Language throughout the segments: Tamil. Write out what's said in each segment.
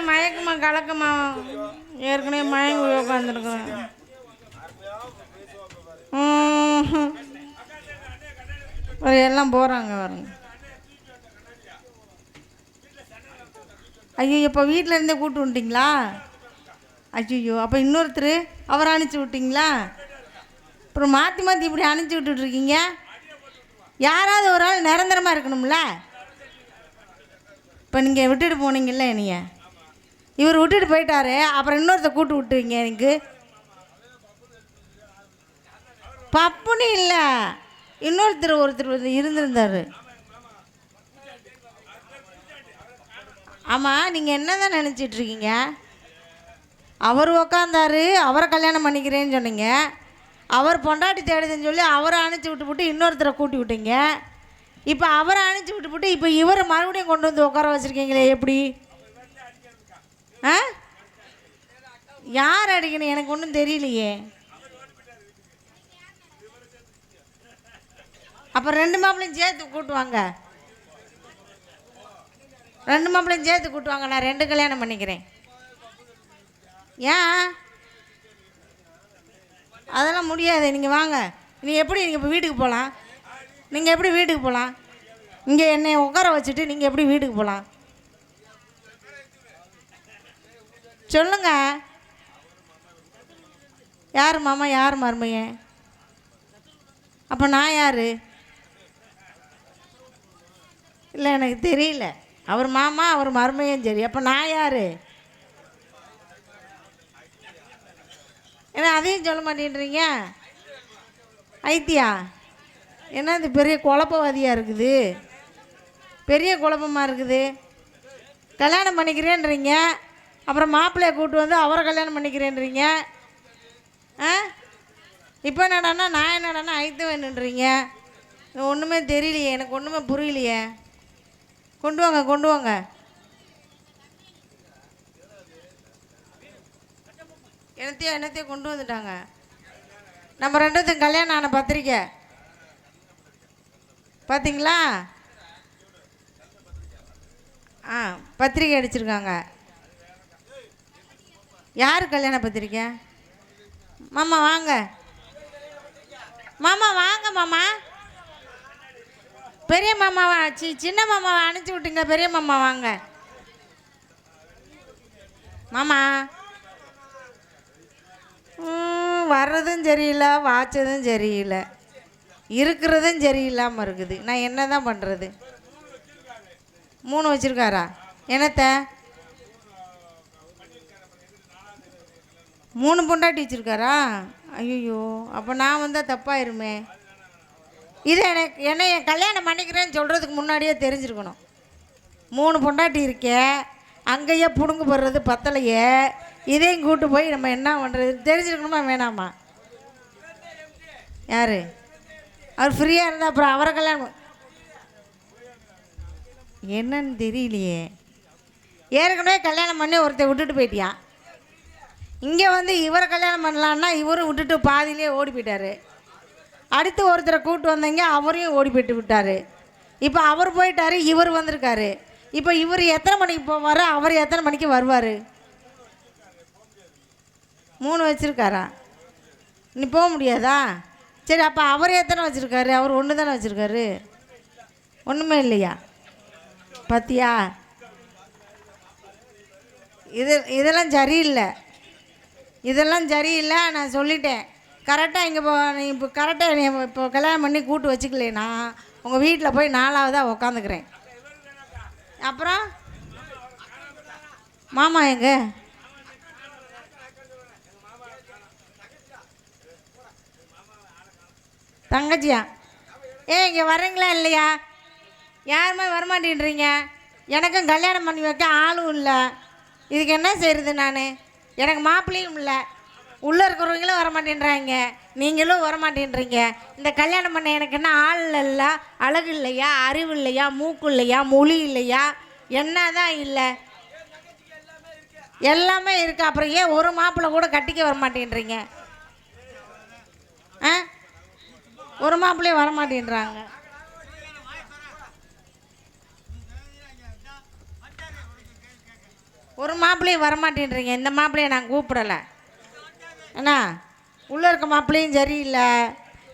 மயக்கமா கலக்கமா ஏற்கனவே மயங்கி உட்காந்துருக்கேன். எல்லாம் போகிறாங்க வருங்க. ஐயோ இப்போ வீட்டில் இருந்தே கூப்பிட்டு விட்டிங்களா? ஐயோ அப்போ இன்னொருத்தர் அவரை அனுப்பிச்சி விட்டிங்களா? அப்புறம் மாற்றி மாற்றி இப்படி அனுப்பிச்சி விட்டுட்ருக்கீங்க. யாராவது ஒரு ஆள் நிரந்தரமாக இருக்கணும்ல. இப்போ நீங்கள் விட்டுட்டு போனீங்கல்ல என்னைய, இவர் விட்டுட்டு போயிட்டாரு, அப்புறம் இன்னொருத்த கூட்டு விட்டுவீங்க. எனக்கு பப்புன்னு இல்லை, ஒருத்தர் இருந்திருந்தார். ஆமாம், நீங்கள் என்ன தான் நினச்சிட்ருக்கீங்க? அவர் உக்காந்தாரு, அவரை கல்யாணம் பண்ணிக்கிறேன்னு சொன்னீங்க. அவர் பொண்டாட்டி தேடுதுன்னு சொல்லி அவரை அனுப்பிச்சி விட்டுவிட்டு இன்னொருத்தரை கூட்டி விட்டீங்க. இப்போ அவரை அனுப்பிச்சி விட்டுவிட்டு இப்போ இவரை மறுபடியும் கொண்டு வந்து உட்கார வச்சுருக்கீங்களே, எப்படி? ஆ, யார் அடிக்கணும் எனக்கு ஒன்றும் தெரியலையே. அப்போ ரெண்டு மாப்பிளையும் சேர்த்து கூட்டுவாங்க, ரெண்டு மாப்பிளையும் சேர்த்து கூட்டுவாங்க. நான் ரெண்டு கல்யாணம் பண்ணிக்கிறேன். ஏன் அதெல்லாம் முடியாது. நீங்கள் வாங்க. நீங்கள் எப்படி நீங்கள் இப்போ வீட்டுக்கு போகலாம்? நீங்கள் எப்படி வீட்டுக்கு போகலாம்? இங்கே என்னை உட்கார வச்சுட்டு நீங்கள் எப்படி வீட்டுக்கு போகலாம் சொல்லுங்க? யார் மாமா, யார் மருமையன்? அப்போ நான் யார்? இல்லை எனக்கு தெரியல. அவர் மாமா, அவர் மருமையும் சரி. அப்போ நான் யார்? ஏன்னா அதையும் சொல்ல மாட்டேன்றீங்க. ஐத்தியா என்ன இது பெரிய குழப்பவாதியாக இருக்குது, பெரிய குழப்பமாக இருக்குது. கல்யாணம் பண்ணிக்கிறேன்றீங்க, அப்புறம் மாப்பிள்ளையை கூப்பிட்டு வந்து அவரை கல்யாணம் பண்ணிக்கிறேன்றீங்க. ஆ, இப்போ என்னடான்னா நான் என்னடான்னா ஐத்து வேணுன்றீங்க. ஒன்றுமே தெரியலையே, எனக்கு ஒன்றுமே புரியலையே. கொண்டு வாங்க, கொண்டு வாங்க. என்னத்தையும் கொண்டு வந்துட்டாங்க. நம்ம ரெண்டுத்துக்கும் கல்யாணம் ஆன பத்திரிக்கை பார்த்தீங்களா? ஆ, பத்திரிக்கை அடிச்சிருக்காங்க. யார் கல்யாண பத்திரிக்கை? மாமா வாங்க, மாமா வாங்க. மாமா பெரிய மாமாவா சின்ன மாமாவை அனுப்பிச்சி விட்டீங்க. பெரிய மாமா வாங்க. மாமா வர்றதும் சரியில்லை, வாய்ச்சதும் சரியில்லை, இருக்கிறதும் சரியில்லாமல் இருக்குது. நான் என்ன தான் பண்ணுறது? 3 வச்சுருக்காரா? என்னத்த 3 பொண்டாட்டி வச்சுருக்காரா? ஐயோ, அப்போ நான் வந்தால் தப்பாயிருமே. இது என்னை என் கல்யாணம் பண்ணிக்கிறேன்னு சொல்கிறதுக்கு முன்னாடியே தெரிஞ்சிருக்கணும். 3 பொண்டாட்டி இருக்கே, அங்கேயே புடுங்கு போடுறது பத்தலையே, இதையும் கூட்டு போய் நம்ம என்ன பண்ணுறது தெரிஞ்சிருக்கணுமா வேணாமா? யார்? அவர் ஃப்ரீயாக இருந்தால் அப்புறம் அவரை கல்யாணம் என்னன்னு தெரியலையே. ஏற்கனவே கல்யாணம் பண்ணி ஒருத்தர் விட்டுட்டு போயிட்டியான். இங்கே வந்து இவரை கல்யாணம் பண்ணலான்னா இவரும் விட்டுட்டு பாதியிலே ஓடி போயிட்டார். அடுத்து ஒருத்தரை கூப்பிட்டு வந்தீங்க, அவரையும் ஓடி போயிட்டு விட்டார். இப்போ அவர் போயிட்டார், இவர் வந்திருக்காரு. இப்போ இவர் எத்தனை மணிக்கு போவார், அவர் எத்தனை மணிக்கு வருவார்? 3 வச்சுருக்காரா? நீ போக முடியாதா? சரி, அப்போ அவர் எத்தனை வச்சுருக்காரு? அவர் 1 தானே வச்சுருக்காரு. ஒன்றுமே இல்லையா? பார்த்தியா, இதெல்லாம் சரியில்லை, இதெல்லாம் சரியில்லை. நான் சொல்லிட்டேன் கரெக்டாக. இங்கே இப்போ கரெக்டாக நீ இப்போ கல்யாணம் பண்ணி கூட்டு வச்சுக்கலேன்னா உங்கள் வீட்டில் போய் 4ஆவதாக உக்காந்துக்கிறேன். அப்புறம் மாமா எங்க? தங்கச்சியா? இங்கே வர்றீங்களா இல்லையா? யாருமே வரமாட்டேன்றீங்க. எனக்கும் கல்யாணம் பண்ணி வைக்க ஆளும் இல்லை. இதுக்கு என்ன செய்கிறது நான்? எனக்கு மாப்பிள்ளையும் இல்லை, உள்ளே இருக்கிறவங்களும் வரமாட்டேன்றாங்க, நீங்களும் வரமாட்டேன்றீங்க. இந்த கல்யாணம் பண்ண எனக்கு என்ன ஆள் இல்லை, அழகு இல்லையா, அறிவு இல்லையா, மூக்கு இல்லையா, மொழி இல்லையா, என்ன தான் இல்லை? எல்லாமே இருக்குது. அப்புறம் ஏன் ஒரு மாப்பிள்ளை கூட கட்டிக்க வரமாட்டேன்றீங்க? ஆ, ஒரு மாப்பிள்ளையும் வரமாட்டேன்றாங்க. ஒரு மாப்பிள்ளையும் வரமாட்டேன்றீங்க. இந்த மாப்பிள்ளையை நான் கூப்பிடலை. அண்ணா உள்ளே இருக்க மாப்பிள்ளையும் சரியில்லை,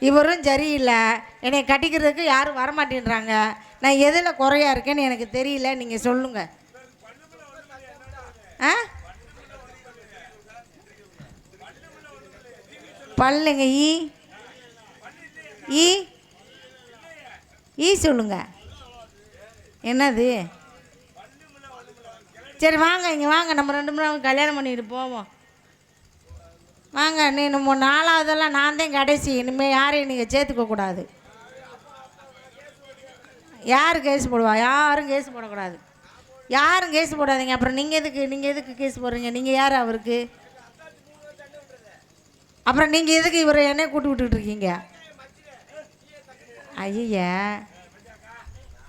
இவரும் சரியில்லை. என்னை கட்டிக்கிறதுக்கு யாரும் வரமாட்டேன்றாங்க. நான் எதில் குறையா இருக்கேன்னு எனக்கு தெரியல. நீங்கள் சொல்லுங்கள். ஆ பல்லுங்க ஈ ஈ ஈ சொல்லுங்க. என்னது? சரி வாங்க, இங்கே வாங்க, நம்ம 2 மணி நேரம் கல்யாணம் பண்ணிட்டு போவோம். வாங்க. நீ நம்ம 4வதெல்லாம் நான் தான் கடைசி. இனிமேல் யாரையும் நீங்கள் சேர்த்துக்கக்கூடாது. யார் கேஸ் போடுவா? யாரும் கேஸ் போடக்கூடாது. யாரும் கேஸ் போடாதீங்க. அப்புறம் நீங்கள் எதுக்கு கேஸ் போடுறீங்க? நீங்கள் யார் அவருக்கு? அப்புறம் நீங்கள் எதுக்கு இவரை என்ன கூட்டு விட்டுக்கிட்டு இருக்கீங்க? ஐயா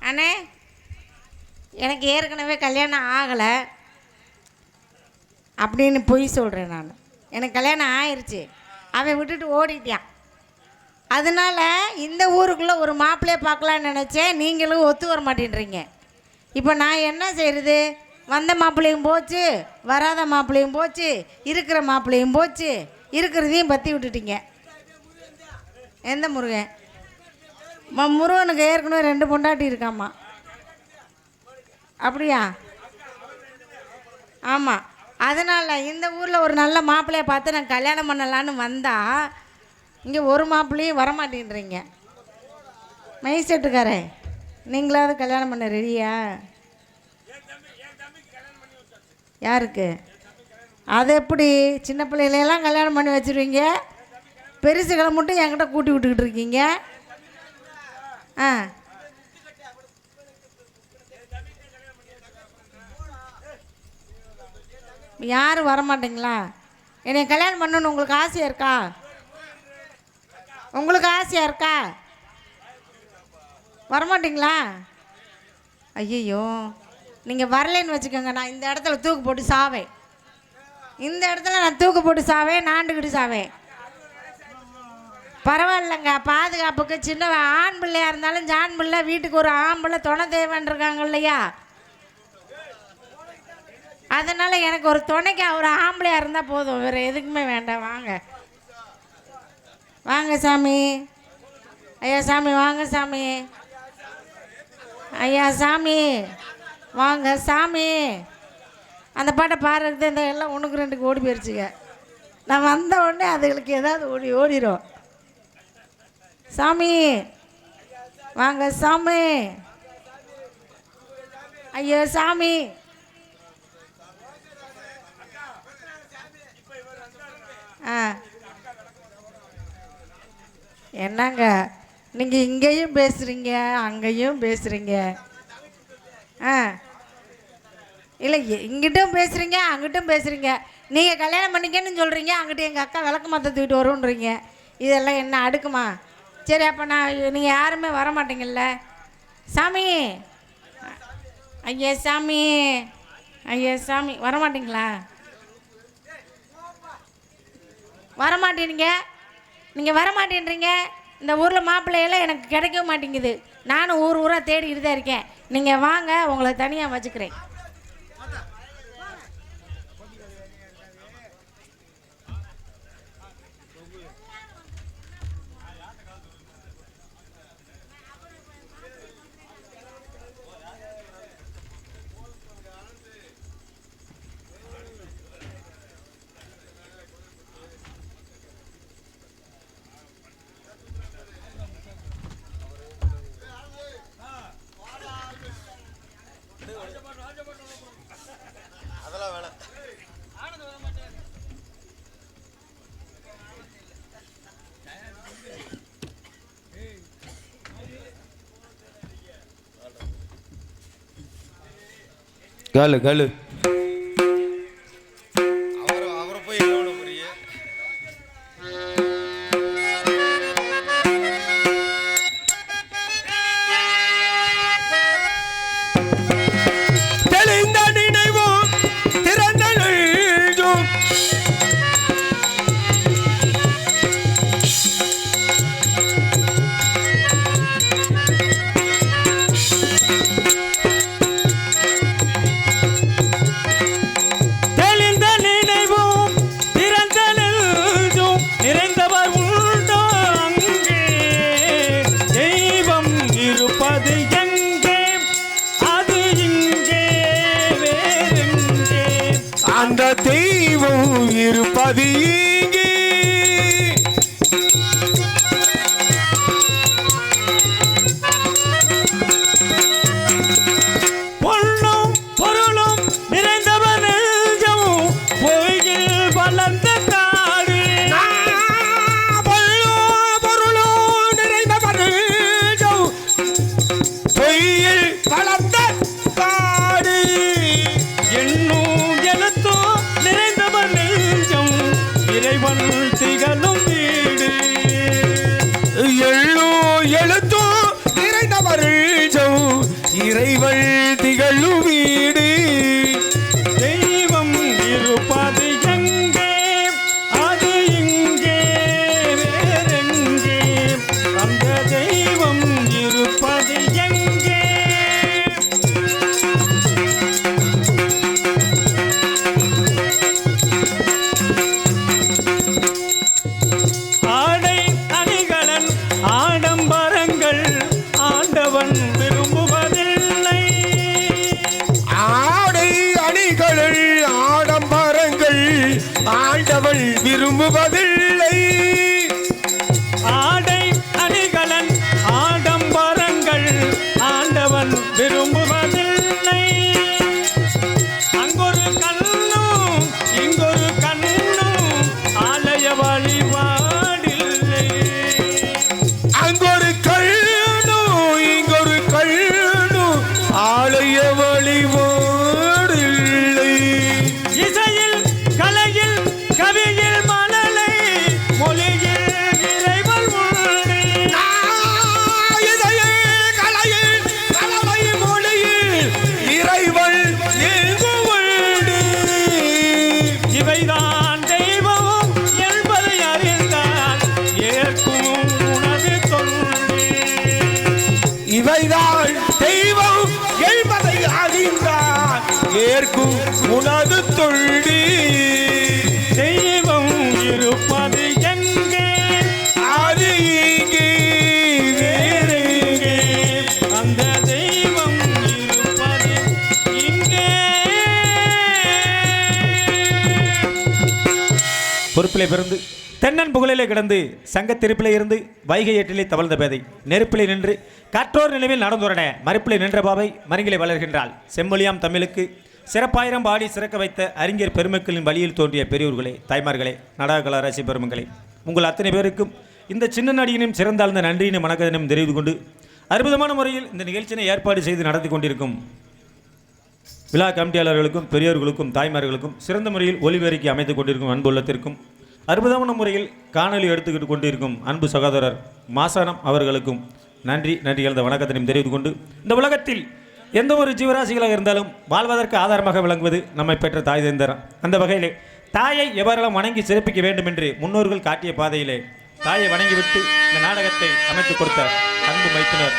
அண்ணே, எனக்கு ஏற்கனவே கல்யாணம் ஆகலை அப்படின்னு பொய் சொல்கிறேன் நான். எனக்கு கல்யாணம் ஆயிடுச்சு. அவன் விட்டுட்டு ஓடிட்டான். அதனால் இந்த ஊருக்குள்ளே ஒரு மாப்பிள்ளையை பார்க்கலான்னு நினச்சேன். நீங்களும் ஒத்து வர மாட்டேன்றீங்க. இப்போ நான் என்ன செய்கிறது? வந்த மாப்பிள்ளையும் போச்சு, வராத மாப்பிள்ளையும் போச்சு, இருக்கிற மாப்பிள்ளையும் போச்சு, இருக்கிறதையும் பற்றி விட்டுட்டீங்க. எந்த முருகன்? முருகனுக்கு ஏற்கனவே 2 பொண்டாட்டி இருக்காம்மா. அப்படியா? ஆமாம். அதனால் இந்த ஊரில் ஒரு நல்ல மாப்பிள்ளையை பார்த்து நான் கல்யாணம் பண்ணலான்னு வந்தால் இங்கே ஒரு மாப்பிள்ளையும் வரமாட்டேன்றீங்க. மைசெட்டுக்காரே, நீங்களாவது கல்யாணம் பண்ண ரெடியா? யாருக்கு? அது எப்படி? சின்ன பிள்ளைகளெல்லாம் கல்யாணம் பண்ணி வச்சுருவீங்க, பெருசுகளை மட்டும் என்கிட்ட கூட்டி விட்டுக்கிட்டு இருக்கீங்க. ஆ யாரும் வரமாட்டிங்களா? என்னை கல்யாணம் பண்ணணுன்னு உங்களுக்கு ஆசையாக இருக்கா? உங்களுக்கு ஆசையாக இருக்கா? வரமாட்டிங்களா? ஐயோ, நீங்கள் வரலன்னு வச்சுக்கோங்க, நான் இந்த இடத்துல தூக்கு போட்டு சாவேன். இந்த இடத்துல நான் தூக்கு போட்டு சாவேன், நாண்டுக்கிட்டு சாவேன். பரவாயில்லைங்க, பாதுகாப்புக்கு சின்ன ஆண் பிள்ளையாக இருந்தாலும் ஜான் பிள்ளை, வீட்டுக்கு ஒரு ஆம்பளை துணை தேவைன்னு இருக்காங்க இல்லையா? அதனால் எனக்கு ஒரு துணைக்கு ஒரு ஆம்பளையாக இருந்தால் போதும், வேறு எதுக்குமே வேண்டாம். வாங்க வாங்க சாமி. ஐயா சாமி வாங்க சாமி. ஐயா சாமி வாங்க சாமி. அந்த பாட்டை பாடுறது இந்த எல்லாம் 1க்கு 2க்கு ஓடி போயிடுச்சுங்க. நான் வந்த உடனே அதுகளுக்கு ஏதாவது ஓடிடும். சாமி வாங்க சாமி. ஐயோ சாமி. ஆ என்னங்க நீங்கள் இங்கேயும் பேசுகிறீங்க, அங்கேயும் பேசுகிறீங்க. ஆ இல்லை, இங்கிட்டும் பேசுகிறீங்க, அங்கிட்டும் பேசுகிறீங்க. நீங்கள் கல்யாணம் பண்ணிக்கன்னு சொல்கிறீங்க, அங்கிட்ட எங்கள் அக்கா விளக்கு மாற்ற தூக்கிட்டு வருன்றீங்க. இதெல்லாம் என்ன அடுக்குமா? சரி, அப்போ நீங்கள் யாருமே வர மாட்டீங்கல்ல சாமி? ஐயா சாமி, ஐயா சாமி வரமாட்டிங்களா? வரமாட்டேனீங்க. நீங்கள் வரமாட்டேன்றீங்க. இந்த ஊரில் மாப்பிள்ளையெல்லாம் எனக்கு கிடைக்கவும் மாட்டேங்குது. நானும் ஊராக தேடிக்கிட்டு தான் இருக்கேன். நீங்கள் வாங்க, உங்களை தனியாக வச்சுக்கிறேன். Gale, gale. அந்த தெய்வம் இருப்பது இங்கே. பொன்னும் பொருளும் நிறைந்தவன் நெஞ்சம் பொய்யில் வளர்ந்த காடு. பொருளும் நிறைந்தவன் நெஞ்சம் பொய்யில் வளர்ந்த காடு. எண்ணும் எழுத்தும் நிறைந்தவன் நெஞ்சம் இறைவன் திகழும் வீடு. எழுத்தும் நிறைந்தவர் இறைவன் திகழும் வீடு. தெய்வம் இருப்பது எங்கே, அது இங்கே வேறெங்கே. அந்த தெய்வம் இருப்பது எங்கே. ஆடை அணிகலன் ஆடம்பரங்கள் ஆண்டவன் விரும்புவதில்லை. ஆடை அணிகளில் ஆடம்பரங்கள் ஆண்டவன் விரும்புவதில்லை. ஆடை அணிகலன் ஆடம்பரங்கள் ஆண்டவன் விரும்புவதில்லை. அங்கொரு கண்ணும் இங்கொரு கண்ணும் ஆலய வழிபாடில்லை. அங்கொரு கண்ணு இங்கொரு கண்ணு ஆலய வழிபாடு இல்லை. இசையில் கலையில் கவியில் மழலை மொழியில் இறைவன் உண்டு. கலையில் கலவை மொழியில் இறைவன் எங்கு உண்டு. இவைதான் தெய்வம் என்பதை அறிந்தால் ஏற்கும் உனது தொண்டு. இவைதான் தெய்வம் என்பதை அறிந்தார் ஏற்கும் உனது தொல்டி. தெய்வம் இருப்பது எங்கே, அது இங்கே வேறெங்கே. அந்த தெய்வம் இருப்பது இங்கே. பொறுப்பிலே பிறந்து தென்னன் புகழிலே கிடந்து சங்கத் திருப்பிலே இருந்து வைகை ஏற்றிலே தவழ்ந்த பேதை நெருப்பிலே நின்று காற்றோர் நிலவில் நடந்துறன மறுப்பிலே நின்ற பாவை மருங்கிலே வளர்கின்றாள். செம்மொழியாம் தமிழுக்கு சிறப்பாயிரம் பாடி சிறக்க வைத்த அறிஞர் பெருமக்களின் வழியில் தோன்றிய பெரியோர்களே, தாய்மார்களே, நாடக கலாராசி பெருமங்களே, உங்கள் அத்தனை பேருக்கும் இந்த சின்ன நடிகனும் சிறந்தாழ்ந்த நன்றியினும் வணக்கத்தினும் தெரிந்து கொண்டு அற்புதமான முறையில் இந்த நிகழ்ச்சியை ஏற்பாடு செய்து நடத்தி கொண்டிருக்கும் விழா கமிட்டியாளர்களுக்கும் பெரியோர்களுக்கும் தாய்மார்களுக்கும் சிறந்த முறையில் ஒலிபெருக்கி அமைத்துக் கொண்டிருக்கும் அன்புள்ளத்திற்கும் அற்புதமான முறையில் காணொலி எடுத்துக்கிட்டு கொண்டிருக்கும் அன்பு சகோதரர் மாசானம் அவர்களுக்கும் நன்றி கலந்த வணக்கத்தினையும் தெரிவித்துக் கொண்டு இந்த உலகத்தில் எந்த ஒரு ஜீவராசிகளாக இருந்தாலும் வாழ்வதற்கு ஆதாரமாக விளங்குவது நம்மை பெற்ற தாய் தந்தரம். அந்த வகையிலே தாயை எவரெல்லாம் வணங்கி சிறப்பிக்க வேண்டும் என்று முன்னோர்கள் காட்டிய பாதையிலே தாயை வணங்கிவிட்டு இந்த நாடகத்தை அமைத்துக் கொடுத்த அன்பு மைத்துனர்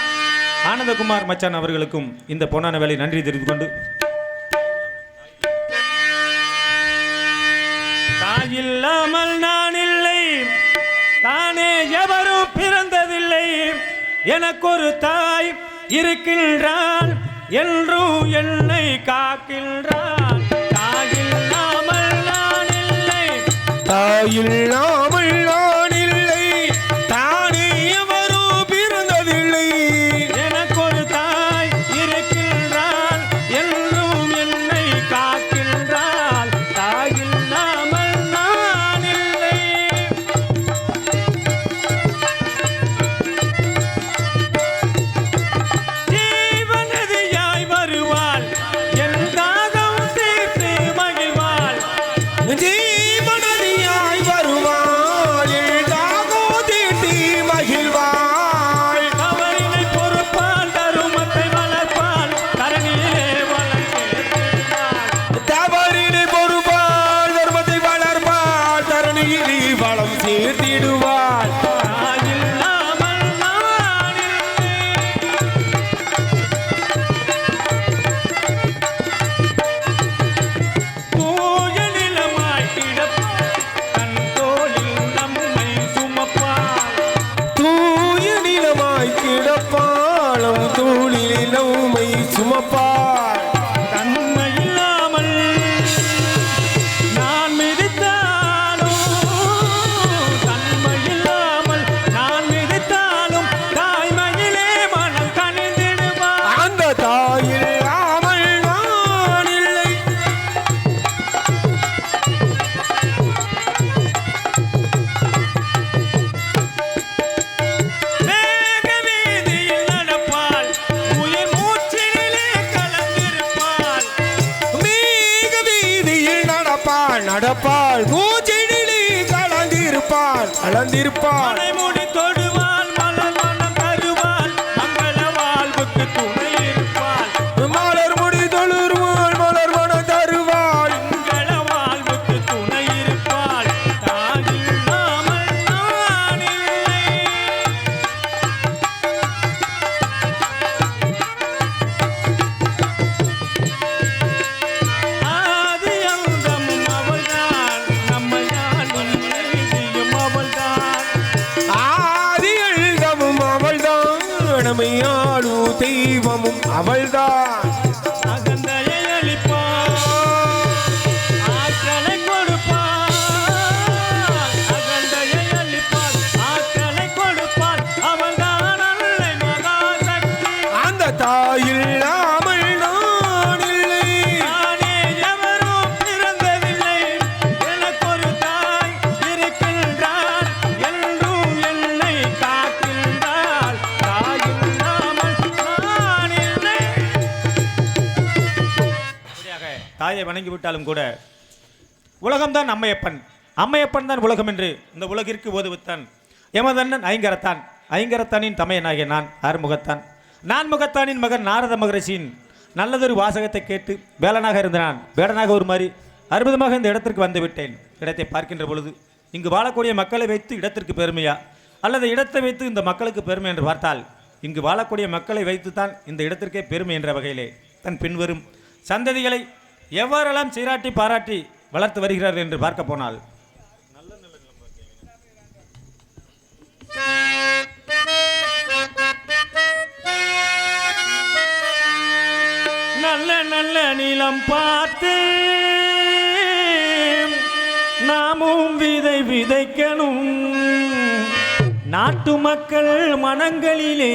ஆனந்தகுமார் மச்சான் அவர்களுக்கும் இந்த பொன்னான வேலை நன்றி தெரிவித்துக் கொண்டு தாயில்லாமல் நான் இல்லை, தானே எவரும் பிறந்ததில்லை, எனக்கொரு தாய் இருக்கின்றான் என்றும் என்னை காக்கின்றான். தாயில்லாமல் நான் இல்லை, தாயில்லாமல் நான் இல்லை, தானே எவரும் பிறந்ததில்லை. எனக்கொரு தாய் இருக்கின்றான் என்றும் என்னை காக்கின்றான். தாயில்லாமல் நான் இல்லை. ஜீவநதியாய் வருவாள், என் தாகம் தீர்த்து மகிழ்வாள். ஜீவநதியாய் வருவாள், நடப்பாள் மூச்சினிலே கலந்திருப்பாள் கலந்திருப்பாள் முடி தொடுவாள் மலர் மனம் தருவாள் மங்கள வாழ்வுக்கு துணை இருப்பாள் மலர் முடி தொழுவாள் மலர் மனம் தருவாள் மங்கள வாழ்வுக்கு துணை இருப்பாள் தாயில்லாமல் நான் இல்லை. ஆதி அந்தமும் அவள்தான் நம்மை நாளும் நீதியும் அவள்தான் ஆதி எழுதமும் அவள்தான் நம்மையாளு தெய்வமும் அவள்தான் அகந்தையை அளிப்பாள் ஆற்றலை கொடுப்பாள் அகந்தையை அளிப்பாள் ஆற்றலை கொடுப்பாள் அவள்தான் அன்னை மகாசக்தி அந்த தாயில்லாமல் நான் இல்லை நானே எவரும் பிறந்ததில்லை எனக்கொரு தாய் இருக்கின்றாள் என்றும் என்னை காக்கின்றாள் தாயில்லாமல் நான் இல்லை. தாயை வணங்கி விட்டாலும் கூட உலகம்தான் அம்மையப்பன் அம்மையப்பன் தான் உலகம் என்று இந்த உலகிற்கு ஓதுவித்தான் எமதண்ணன் ஐங்கரத்தான் ஐங்கரத்தானின் தமையனாகிய நான் ஆறுமுகத்தான் நான்முகத்தானின் மகன் நாரத மகரிஷியின் நல்லதொரு வாசகத்தை கேட்டு வேலனாக இருந்த நான் வேடனாக ஒரு மாதிரி அற்புதமாக இந்த இடத்திற்கு வந்து விட்டேன். இடத்தை பார்க்கின்ற பொழுது இங்கு வாழக்கூடிய மக்களை வைத்து இடத்திற்கு பெருமையா அல்லது இடத்தை வைத்து இந்த மக்களுக்கு பெருமை என்று பார்த்தால் இங்கு வாழக்கூடிய மக்களை வைத்துத்தான் இந்த இடத்திற்கே பெருமை என்ற வகையிலே தன் பின்வரும் சந்ததிகளை எவ்வாறெல்லாம் சீராட்டி பாராட்டி வளர்த்து வருகிறார்கள் என்று பார்க்க போனால் நல்ல நல்ல நிலம் பார்த்து நாமும் விதை விதைக்கணும் நாட்டு மக்கள் மனங்களிலே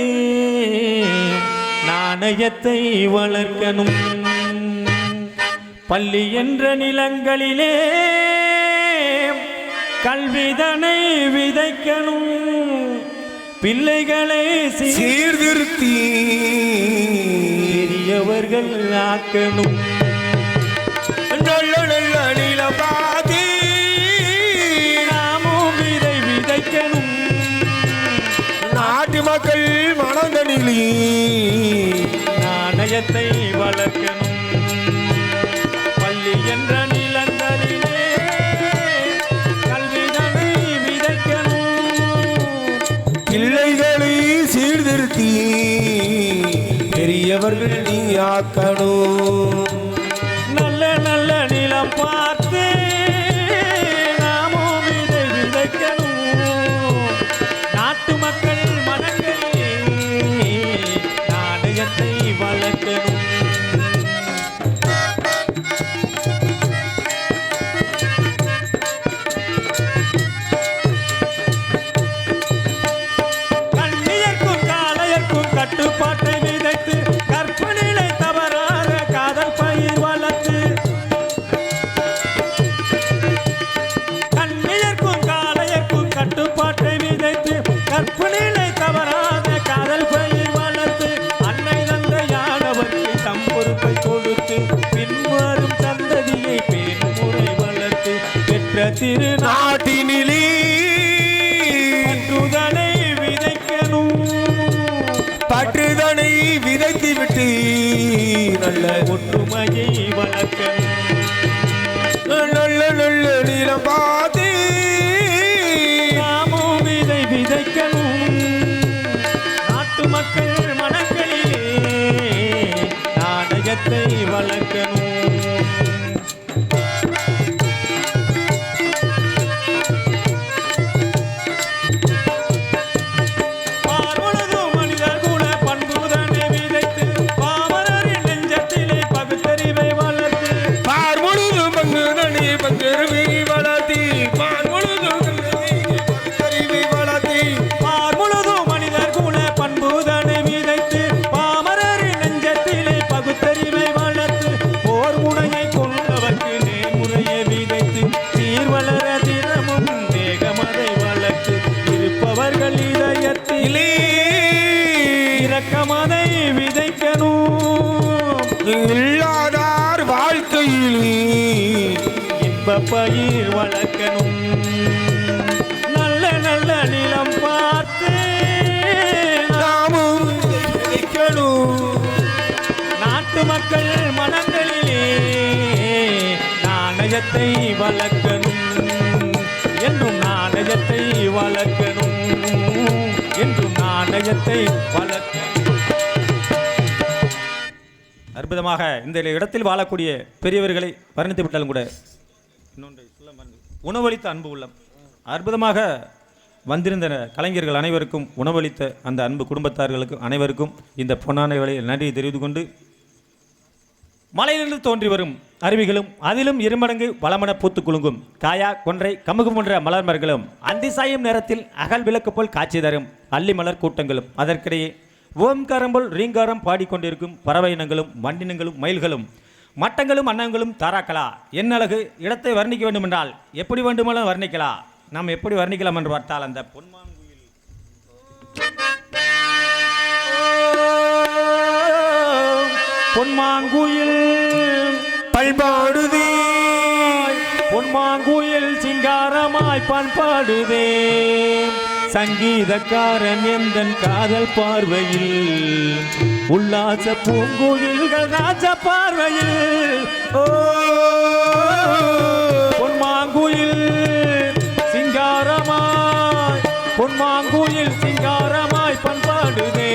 நாணயத்தை வளர்க்கணும் பள்ளி என்ற நிலங்களிலே கல்விதனை விதைக்கணும் பிள்ளைகளை சீர்திருத்தி பெரியவர்கள் ஆக்கணும் நல்ல நல்ல நிலபாதி நாமும் விதை விதைக்கணும் நாட்டு மக்கள் மனதனிலே நாணயத்தை வளர்க்கணும் பள்ளி என்ற நிலங்களிலே கல்விதனை விதைக்கணும் பிள்ளைகளை சீர்திருத்தி பெரியவர்கள் நீ ஆக்கணும் நல்ல நல்ல நிலம் பார்த்து நாமும் விதை விதைக்கணும் நாட்டு மக்கள் மனங்களிலே நாணயத்தை வளர்க்கணும் கண்ணியர்க்கும் காளையர்க்கும் கட்டுப்பாட்டை விதைத்து கற்பனையை தவறாத காதல் பயிர் வளர்த்து கண்ணியர்க்கும் காளையர்க்கும் கட்டுப்பாட்டை விதைத்து கற்பனையை தவறாத காதல் பயிர் வளர்த்து அன்னை தந்தையானவருக்கு தம் பொறுப்பை கொடுத்து பின்வரும் சந்ததியை பேணும் முறை வளர்த்து பெற்ற திருநாட்டினிலே நாட்டினிலே பற்றுதலை விதைக்கணும் பற்றுதனை விதைத்து விட்டு நல்ல ஒற்றுமையை வளர்க்கணும் நல்ல நல்ல நிலம் பார்த்து நாமும் விதை விதைக்கணும் நாட்டு மக்கள் மனங்களிலே நாணயத்தை வளர்க்கணும் பார்வொழுதும் மனிதர் குல பண்புதனை விதைத்து பாமரரின் நெஞ்சத்திலே பகுத்தறிவை வளர்த்து பார் முழுதும் பங்குதனை பங்கருவி வளர்த்தி பார் முழுதும் பங்கருவி வளர்த்தி பார் முழுதும் மனிதர் குல பண்புதனை விதைத்து பாமரரின் நெஞ்சத்திலே பகுத்தறிவை வளர்த்து போர் முனையை கொண்டவர்க்கு நேர்முறையை விதைத்து சீர் வளர தினமும் வேகமதை வளர்த்து இருப்பவர்கள் இதயத்திலே இரக்கமதை விதைக்கணும் இல்லாதார் வாழ்க்கையில் இன்ப இன்ப பயிர் வளர்க்கணும், நல்ல நல்ல நிலம் பார்த்து நாமும் வைக்கணும். நாட்டு மக்கள் மனங்களிலே நாணயத்தை வளர்க்கணும், என்றும் நாணயத்தை வளர்க்கணும், என்றும் நாணயத்தை வளர்க்கணும். அற்புதமாக இந்த இடத்தில் வாழக்கூடிய பெரியவர்களை வர்ணித்து விட்டாலும் கூட இன்னொன்று சொல்ல மறந்து, உணவளித்த அன்பு உள்ளம். அற்புதமாக வந்திருந்த கலைஞர்கள் அனைவருக்கும் உணவளித்த அந்த அன்பு குடும்பத்தார்களுக்கும் அனைவருக்கும் இந்த பொன்னான வேளையில் நன்றியை தெரிவித்துக் கொண்டு, மலையிலிருந்து தோன்றி வரும் அருவிகளும் அதிலும் இருமடங்கு வளமன பூத்து குலுங்கும் காயா கொன்றை கமுகு போன்ற மலர் மரங்களும் அந்தி சாயும் நேரத்தில் அகல் விளக்கு போல் காட்சி தரும் அள்ளி மலர் கூட்டங்களும், அதற்கிடையே ஓம்காரம் போல் ரீங்காரம் பாடிக்கொண்டிருக்கும் பறவை இனங்களும் வண்டினங்களும் மயில்களும் மட்டங்களும் அன்னங்களும் தாராக்களா. என்ன அழகு! இடத்தை வர்ணிக்க வேண்டும் என்றால் எப்படி வேண்டுமானாலும் வர்ணிக்கலாம். நாம் எப்படி வர்ணிக்கலாம் என்று பார்த்தால் அந்த பொன்மாங்குயில் பண்பாடுதே, பொன்மாங்குயில் சிங்காரமாய் பண்பாடுதே, சங்கீதக்காரன் எந்தன் காதல் பார்வையில், உல்லாச பூங்குயில்கள் ராஜ பார்வையில். ஓ பொன்மாங்குயில் சிங்காரமாய், பொன்மாங்குயில் சிங்காரமாய் பண்பாடுதே,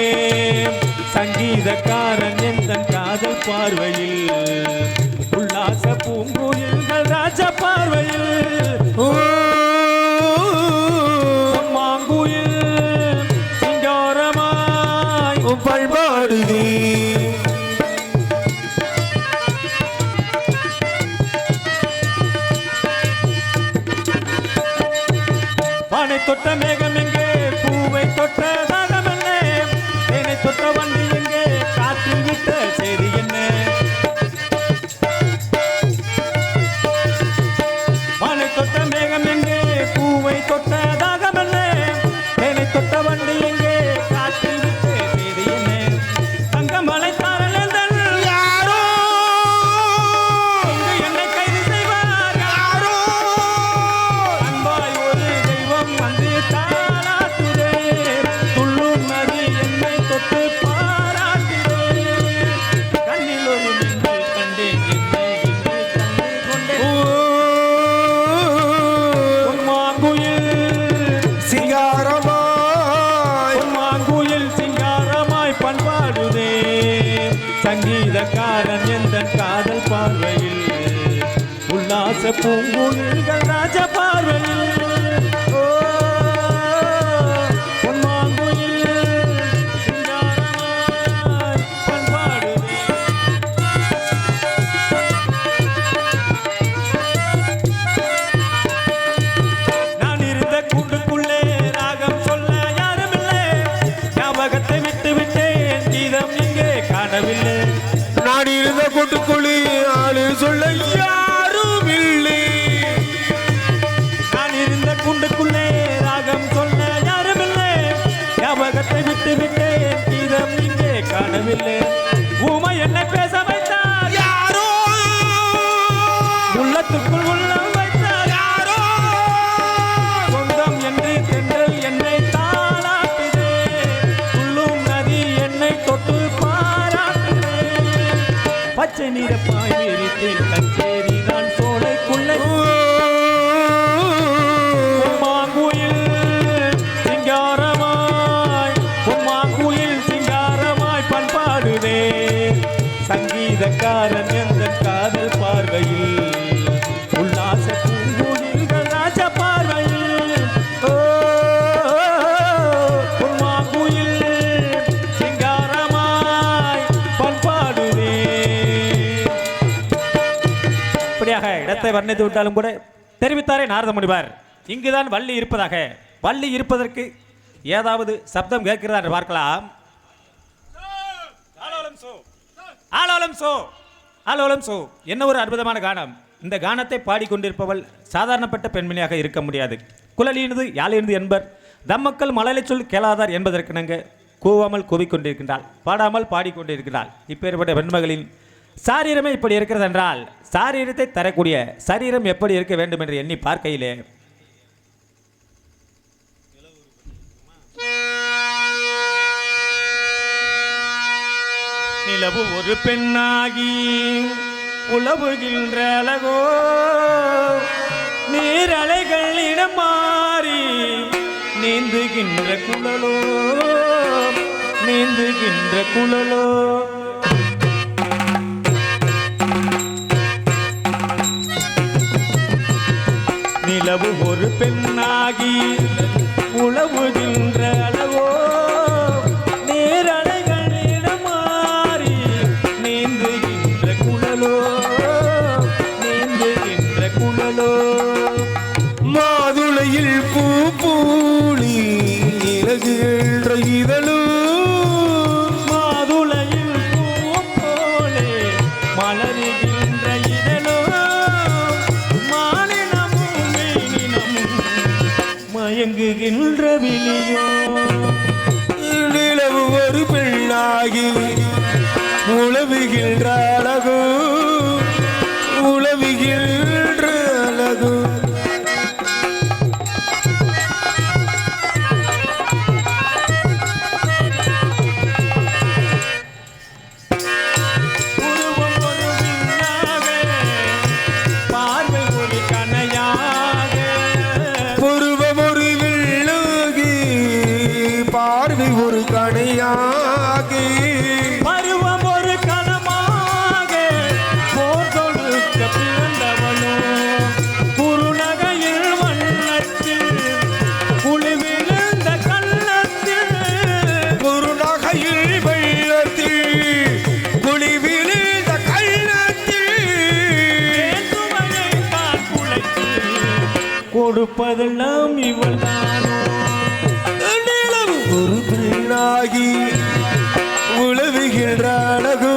சங்கீதக்காரன் எந்தன் காதல் பார்வையில், உல்லாச பூங்குயில்கள் ராஜ பார்வையில். பொன்மாங்குயில் சிங்காரமாய் பண்பாடுதே. பானை தொட்ட மேகம் எங்கே, பூவை தொட்ட தாகம் என்ன, தேனை தொட்ட வண்டி எங்கே, காற்றில் விட்ட செய்தி என்ன. பானை தொட்ட மேகம் எங்கே, பூவை தொட்ட தாகம் என்ன, தேனை தொட்ட வண்டி எங்கே, காற்றில் விட்ட செய்தி என்ன. தங்கமலை தாரலேந்தன் யாரோ இங்கு என்னை கைது செய்வார் யாரோ, அன்பாய் ஒரு தெய்வம் வந்து தாளாட்டுதே, துள்ளும் நதி என்னை தொட்டு பாராட்டுதே, கண்ணில் ஒரு மின்னல் கண்டேன் என்னை இன்று கண்டு கொண்டேன். பொன்மாங்குயில் சிங்காரமாய் பொன்மாங்குயில் சிங்காரமாய் பண்பாடுதே, சங்கீதக்காரன் எந்தன் காதல் பார்வையில், உல்லாச பூங்குயில்கள் ராஜ பார்வையில். ஓ பொன்மாங்குயில் சிங்காரமாய் பண்பாடுதே. நான் இருந்த கூண்டுக்குள்ளே ராகம் சொல்ல யாருமில்லை, ஞாபகத்தை விட்டு விட்டேன் கீதம் இங்கே காணவில்லை. நான் இருந்த கூட்டுக்குழி ஆளு சொல்ல யாரும் இல்லை. நான் இருந்த கூண்டுக்குள்ளே ராகம் சொல்ல யாருமில்லை, ஞாபகத்தை விட்டு விட்டேன் கீதம் இங்கே காணவில்லை. ஊமை என்னை பேச வைத்தார் யாரோ உள்ளத்துக்குள் உள்ளம் வைத்தார் யாரோ சொந்தம் என்று தென்றல் என்னை தாளாட்டுதே, துள்ளும் நதி என்னை தொட்டு பாராட்டுதே, பச்சை நிற பாய் விரித்தேன் கச்சேரி நான் சோலைக்குள்ளே. பொன்மாங்குயில் சிங்காரமாய், பொன்மாங்குயில் சிங்காரமாய் பண்பாடுதே, சங்கீதக்காரன் எந்தன் காதல் பார்வையில், உல்லாச பூங்குயில்கள் ராஜ பார்வையில். ஓ பொன்மாங்குயில் சிங்காரமாய் பண்பாடுதே. இப்படியாக இடத்தை வர்ணித்து விட்டாலும் கூட தெரிவித்தாரே நாரத முனிவர், இங்குதான் வள்ளி இருப்பதாக. வள்ளி இருப்பதற்கு ஏதாவது சப்தம் கேட்கிறதா என்று பார்க்கலாம். ஆலோலம் சோ, ஆலோலம் சோ, என்ன ஒரு அற்புதமான கானம். இந்த கானத்தை பாடிக்கொண்டிருப்பவள் சாதாரணப்பட்ட பெண்மணியாக இருக்க முடியாது. குழலினது யாழினது என்பர் தம்மக்கள் மலையை சொல் கேளாதார் என்பதற்கிணங்க கூவாமல் கூவிக்கொண்டிருக்கின்றாள், பாடாமல் பாடிக்கொண்டிருக்கிறாள். இப்பேற்பட்ட பெண்மகளின் சாரீரமே இப்படி இருக்கிறது என்றால் சாரீரத்தை தரக்கூடிய சரீரம் எப்படி இருக்க வேண்டும் என்று எண்ணி பார்க்கையிலே நிலவு ஒரு பெண்ணாகி உலவுகின்ற அழகோ நீரலைகள் இடம் மாறி நீந்துகின்ற குழலோ நீந்துகின்ற குழலோ நிலவு ஒரு பெண்ணாகி உலவுகின்ற அழகோ நீரலைகள் இடம் மாறி நீந்துகின்ற குழலோ நீந்துகின்ற குழலோ மாதுளையில் பூ பூளி இலகுகின்ற இதழோ மாதுளையில் பூ போலே மலருகின்ற இதழோ மானினமும் மீனினமும் மயங்குகின்ற விழியோ நிலவு ஒரு பெண்ணாகி உழவுகின்ற அழகோ உழவுகின்ற அழகோ உருவம் ஒரு விண்ணாக பார்வை ஒரு கனையாக புருவம் ஒரு வில்லோகி பார்வை ஒரு கணையாகி பருவம் ஒரு களமாக போர் தொடுக்க பிறந்தவளோ குறுநகையில் வண்ணத்தில் குளிவிழுந்த கள்ளத்தில் குறுநகையில் வெள்ளத்தில் குழிவிழுந்த கள்ளத்தில் ஏற்றுமையை தான் குலைத்து கொடுப்பதெல்லாம் இவள்தானோ நிலவு ஒரு பெண்ணாகி உழவுகின்ற அழகு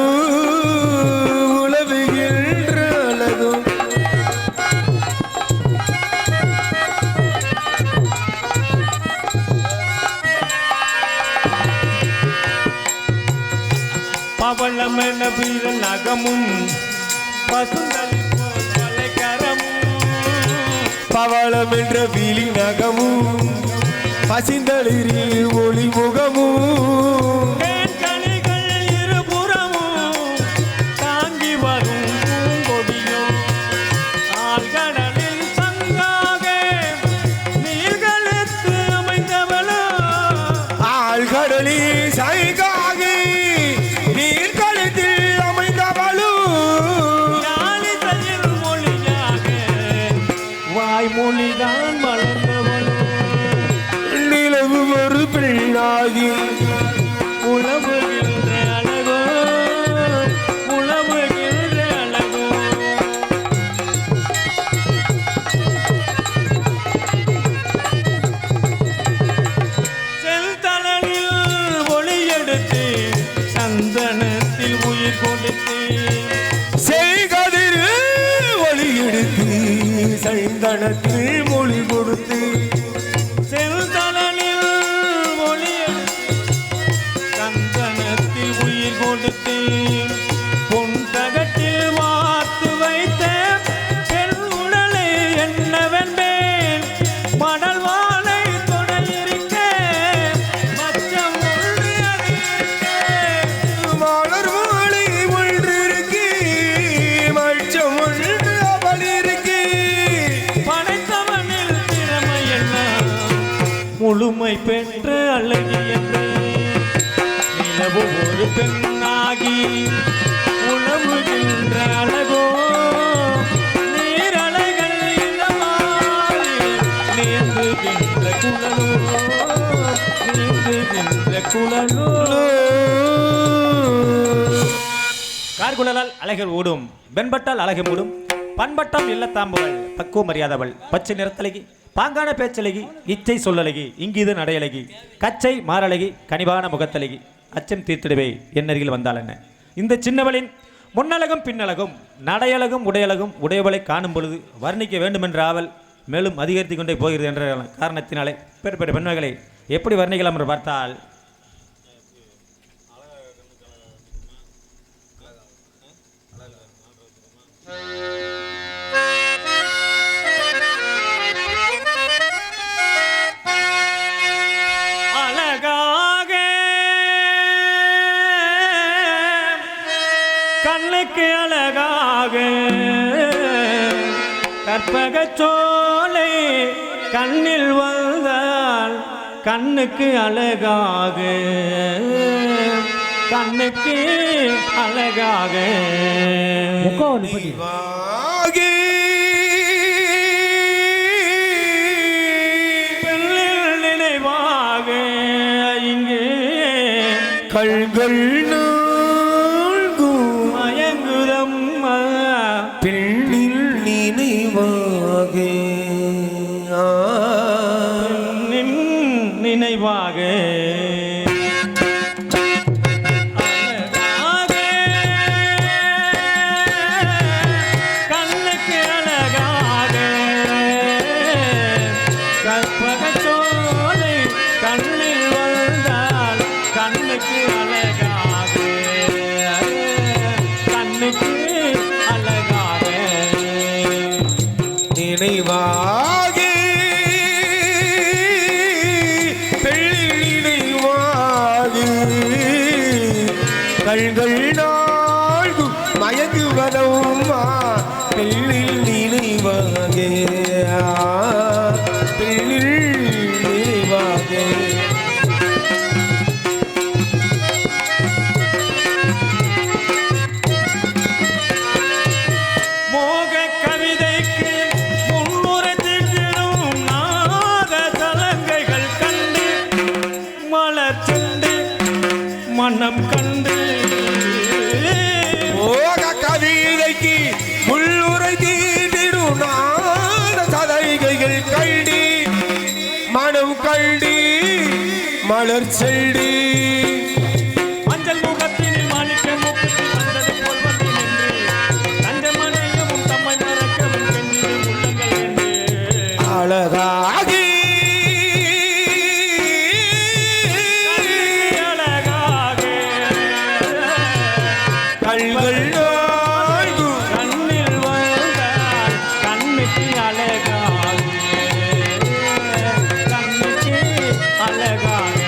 உழவுகின்ற அழகு பவளமென வீரல் நகமும் பசுந்தளி போல் கலைக்கரமும் பவளம் என்ற விழி நகமும் பசிந்தளிரில் ஒளி முகமும் தேன்கனிகள் இருபுறமும் தாங்கி வரும் பூங்கொடியும் ஆழ்கடலில் சங்காக நீர்களுக்கு அமைந்தவளோ ஆழ்கடலில் சைகாகி நீர்கடத்தில் அமைந்தவளோ யாழிசையில் மொழியாக வாய்மொழிதான் மலர்ந்தவளோ நிலவு ஒரு பெண்ணாகி உழவுகின்ற அழகோ உழவுகின்ற அழகோ செல்தளனில் ஒளியெடுத்து சந்தனத்தில் உயிர் கொடுத்து செய்கதிர் ஒளி எடுத்து சைந்தனத்தில் மொழி கொடுத்து செல்தளனில் ஒளியெடுத்து சந்தனத்தில் உயிர் கொடுத்து பொன் தகட்டில் வாத்து வைத்த பெண் உடலை என்னவென்பேன் மணல் வாழை தொடையிருக்க மச்சம் ஒன்று அது இருக்க மலர் மாலை ஒன்று இருக்கு மச்சம் ஒன்று அவள் இருக்கு படைத்தவனில் திறமையெல்லாம் முழுமை பெற்ற அழகி என்று நிலவு ஒரு பெண்ணாகி உணவுகின்ற அழகோ நீரலைகள் இளமாறி நீந்துகின்ற குழலோ நீந்துகின்ற குழலோ கார்குழலால் அழகர் ஓடும் வெண்பட்டால் அழகு மூடும் பண்பட்டம் இல்லத்தாம்புகள் பக்குவம் அறியாதவள் பச்சை நிறத்தழகி பாங்கான பேச்சழகி இச்சை சொல்லழகி இங்கிது நடையழகி கச்சை மாரழகி கனிவான முகத்தழகி அச்சம் தீர்த்திடவே என்னருகில் வந்தாள் என்ன இந்த சின்னவளின் முன்னழகும் பின்னழகும் நடையழகும் உடையழகும் உடையவளை காணும் பொழுது வர்ணிக்க வேண்டுமென்ற ஆவல் மேலும் அதிகரித்து கொண்டே போகிறது என்ற காரணத்தினாலே பெரிய பெரிய பெண்மைகளை எப்படி வர்ணிக்கலாம் என்று பார்த்தால் கற்பகச் சோலை கண்ணில் வந்தால் கண்ணுக்கு அழகாக கண்ணுக்கு அழகாக வாகி பெண்ணில் நினைவாக இங்கே கண்கள் நாள்கும் மயங்குதம்மா பெண்ணில் நினைவாக பெண்ணின் நினைவாக அழகாக, கண்ணுக்கு அழகாக கற்பகச் சோலை கண்ணில் வந்தால் கண்ணுக்கு அழகாக கண்ணுக்கு அழகாக நினைவாகி பெண்ணில் நினைவாகி கண்கள் நாள்கும் மயங்குவனம்மா பெண்ணில் நினைவாக பெண்ணில் நினைவாக மோக கவிதைக்கு முன்னுரை திட்டிடும் நாத சலங்கைகள் கண்டு மலர் செண்டு மனம் கண்டு ஓக கவிதைக்கு முள்ளுரை தீண்டிடும் நாத சதைகைகள் கல்டி மனம் கல்டி மலர் செல்டி மஞ்சள் முகத்தினில் மாணிக்க முக்குத்தி வந்தது போல் வந்து நின்று தஞ்சமனையவும் தம்மை மறக்கவும் பெண்ணிடும் உள்ளங்கள் என்று அழகாகி அழகாக கண்கள் நாள்கும் கண்ணில் வந்தால் கண்ணுக்கு அழகாக கண்ணுக்கு அழகாக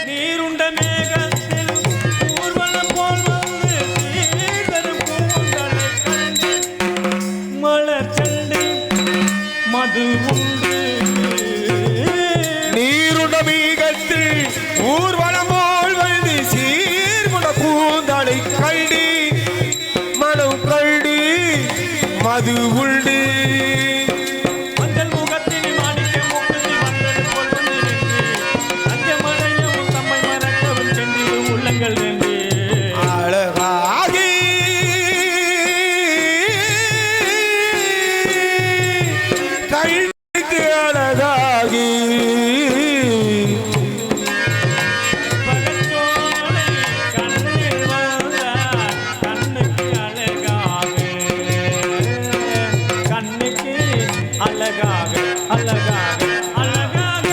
நீருண்ட மேகத்தில் ஊர்வலம் போல் வந்து சீர்தரும் பூங்களைக் கண்டு மலர் செண்டு மது உண்டு நீருண்ட மீகத்தில் ஊர்வலம் போல் வந்து சீர்குண்ட பூந்தாளை கல்டி மனம் கல்டி மது உண்டு மஞ்சள் முகத்தினி மாணிக்க முக்குத்தி வந்தது போல் வந்து நின்று தஞ்சமனையும் தம்மை மறக்கவும் சென்றிடும் உள்ளங்கள் என்று அழகாகி கண்ணுக்கு அழகாகி பகச்சோலை கண்ணில் வந்தால் கண்ணுக்கு அழகாக கண்ணுக்கு அழகாக அழகாக அழகாக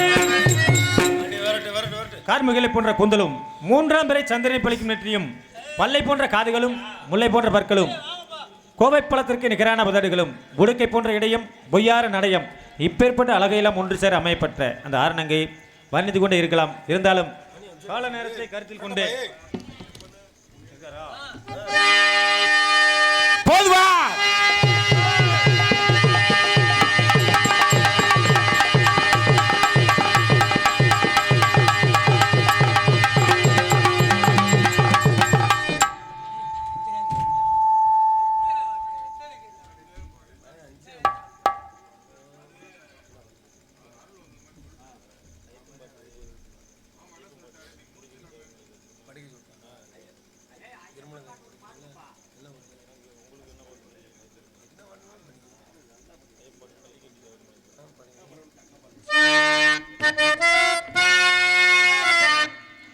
கார்முகிலை போன்ற கூந்தலும் மூன்றாம் பிறை சந்திரனை பழிக்கும் நெற்றியும் பல்லை போன்ற காதுகளும் முல்லை போன்ற பற்களும் கோவை பழத்திற்கு நிகரான உதடுகளும் உடுக்கை போன்ற இடையும் பொய்யார நடையம் இப்பேற்பட்ட அழகையெல்லாம் ஒன்று சேர அமையப்பட்ட அந்த ஆரணங்கை வர்ணித்து கொண்டே இருக்கலாம். இருந்தாலும் கால நேரத்தை கருத்தில் கொண்டு போதுவா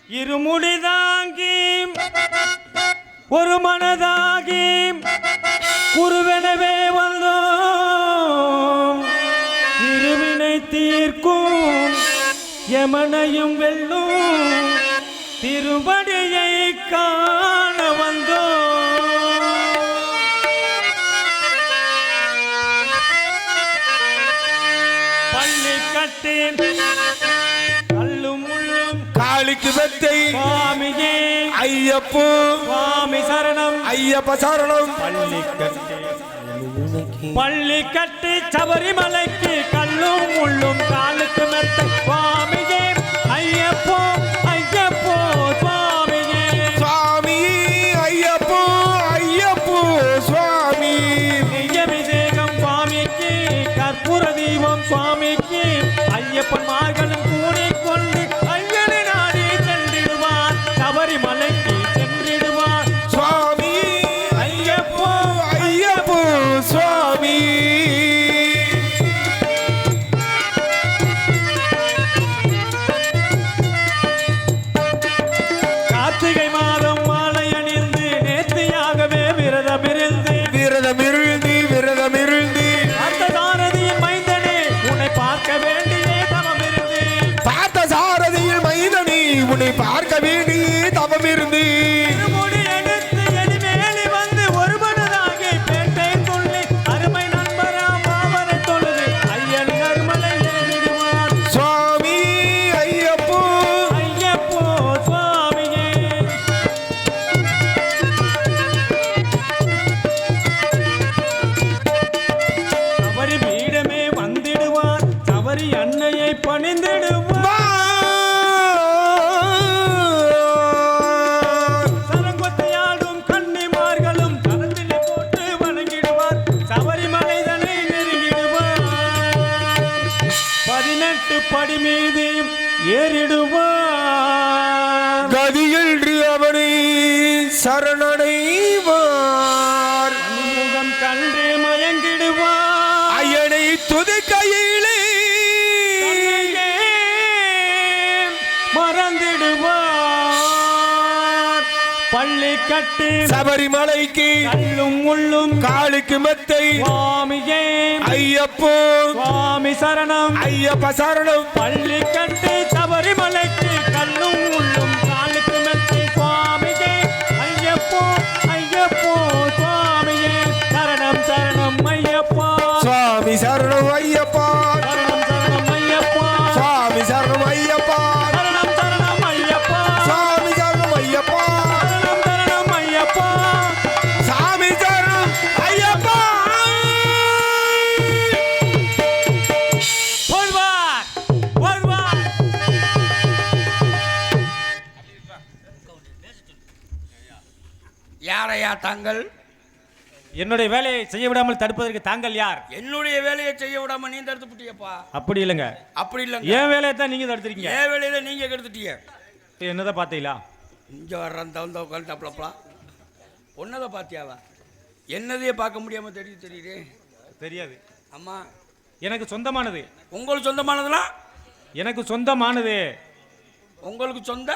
இருமுடி தாங்கி ஒரு மனதாகி குருவெனவே வந்தோம் இருவினை தீர்க்கும் யமனையும் வெல்லும் திருவடியை காண வந்தோம். பள்ளி கட்டி கல்லும் முள்ளும் காளிக்கு மெத்தை சுவாமியே ஐயப்போ சுவாமி சரணம் ஐயப்ப சரணம் பள்ளி கட்டி சபரிமலைக்கு கல்லும் முள்ளும் காலுக்கு மெத்தை சுவாமியே ஐயப்போ ஐயப்போ சுவாமியே சுவாமி ஐயப்போ ஐயப்போ சுவாமி நெய்யபிஷேகம் சுவாமிக்கு கற்பூர தீபம் சுவாமிக்கு ஐயப்பன் மார்களும் கூடிக்கொண்டு ஐயனை நாடி சென்றிடுவார் சபரிமலைக்கு சென்றிடுவார் சுவாமி ஐயப்போ ஐயப்போ சுவாமி கார்த்திகை மாதம் மாலை அணிந்து நேர்த்தியாகவே விரதமிருந்து விரதமிருந்து அந்த தாரதியின் மைந்தனே உன்னை பார்க்க வேண்டியே தவமிருந்து பார்த்த சாரதியில் மைதனி உன்னை பார்க்க வேண்டிய தவம் இருந்து திருமுடி எடுத்து எலிமேலி வந்து ஒரு மனதாகி பேட்டை கொள்ளி அருமை நண்பராம் பாவனை தொழுது ஐயன் அருமலை எழுதிடுவார் சுவாமி ஐயப்போ ஐயப்போ சுவாமியே சபரி பீடமே வந்திடுவார் சபரி அன்னையை பணிந்திடுவார் சரங்கொத்தையாடும் கன்னிமார்களும் கரத்திலே போட்டு வணங்கிடுவார் சபரிமலைதனை நெருங்கிடுவார் 18 படி மீது ஏறிடுவார் கதியின்றி அவனை சரணடைவார் முகம் கண்டு மயங்கிடுவார் ஐயனை துதிக்கையிலே தன்னையே மறந்திடுவார் பள்ளி கட்டி சபரிமலைக்கு கல்லும் முள்ளும் காலுக்கு மெத்தை சுவாமியே ஐயப்போ சுவாமி சரணம் ஐயப்ப சரணம் பள்ளி கட்டி சபரிமலைக்கு கல்லும் முள்ளும் காலுக்கு மெத்தை சுவாமியே ஐயப்போ ஐயப்போ சுவாமியே சரணம் சரணம் ஐயப்பா சுவாமி சரணம் ஐயப்பா சரணம் சரணம் ஐயப்பா சுவாமி சரணம் ஐயப்பா சரணம் சரணம் ஐயப்பா சுவாமி சரணம் ஐயப்பா சரணம் சரணம் ஐயப்பா சாமி சரணம் ஐயப்பா போடுவார் போடுவார் யாரையா தாங்கள்? என்னுடைய வேலையை செய்ய விடாமல் தடுப்பதற்கு தாங்கள் யார்? என்னுடைய வேலையை செய்ய விடாம நீ தடுத்து புட்டியப்பா. அப்படி இல்லைங்க, அப்படி இல்லைங்க. என் வேலையை தான் நீங்க தடுத்துருக்கீங்க. என் வேலையில நீங்க கெடுத்துட்டீங்க. என்னதான் பார்த்தீங்களா? இங்க வர்றேன் தவந்த உட்காந்துட்டாப்லப்பா. ஒன்னதை பார்த்தியாவா? என்னதையே பார்க்க முடியாம தெரியுது. தெரியாது. அம்மா எனக்கு சொந்தமானது. உங்களுக்கு சொந்தமானதுலாம் எனக்கு சொந்தமானது. உங்களுக்கு சொந்த